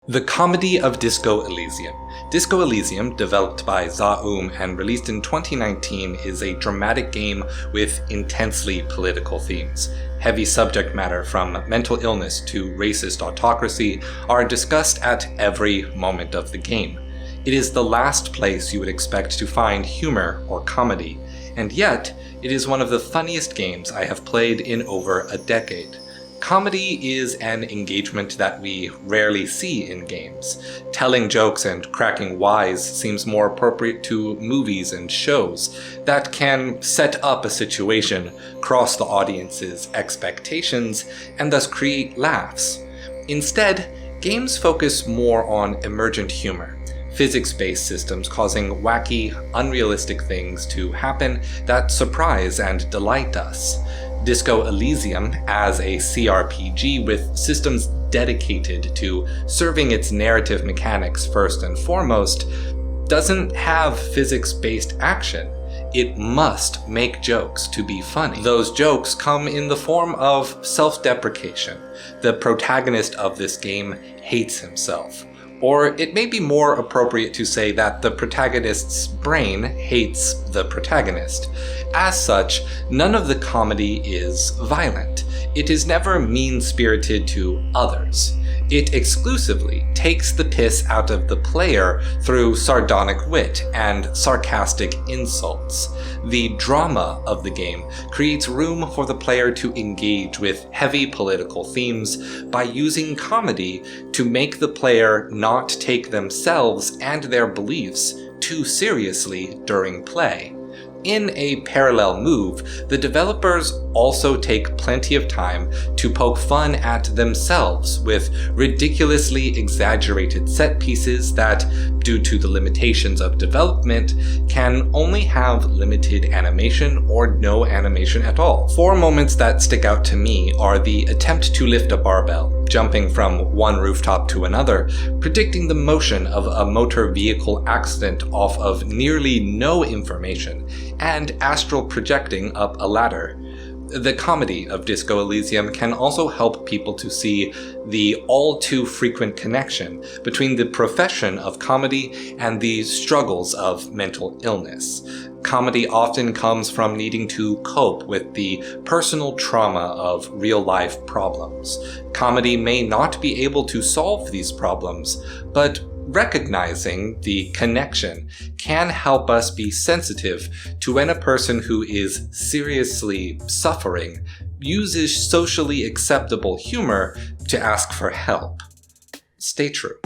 The Comedy of Disco Elysium. Disco Elysium, developed by Zaum and released in 2019, is a dramatic game with intensely political themes. Heavy subject matter from mental illness to racist autocracy are discussed at every moment of the game. It is the last place you would expect to find humor or comedy, and yet it is one of the funniest games I have played in over a decade. Comedy is an engagement that we rarely see in games. Telling jokes and cracking wise seems more appropriate to movies and shows that can set up a situation, cross the audience's expectations, and thus create laughs. Instead, games focus more on emergent humor, physics-based systems causing wacky, unrealistic things to happen that surprise and delight us. Disco Elysium, as a CRPG with systems dedicated to serving its narrative mechanics first and foremost, doesn't have physics-based action. It must make jokes to be funny. Those jokes come in the form of self-deprecation. The protagonist of this game hates himself. Or it may be more appropriate to say that the protagonist's brain hates the protagonist. As such, none of the comedy is violent. It is never mean-spirited to others. It exclusively takes the piss out of the player through sardonic wit and sarcastic insults. The drama of the game creates room for the player to engage with heavy political themes by using comedy to make the player not take themselves and their beliefs too seriously during play. In a parallel move, the developers also take plenty of time to poke fun at themselves with ridiculously exaggerated set pieces that, due to the limitations of development, can only have limited animation or no animation at all. 4 moments that stick out to me are the attempt to lift a barbell, jumping from one rooftop to another, predicting the motion of a motor vehicle accident off of nearly no information, and astral projecting up a ladder. The comedy of Disco Elysium can also help people to see the all too frequent connection between the profession of comedy and the struggles of mental illness. Comedy often comes from needing to cope with the personal trauma of real-life problems. Comedy may not be able to solve these problems, but recognizing the connection can help us be sensitive to when a person who is seriously suffering uses socially acceptable humor to ask for help. Stay true.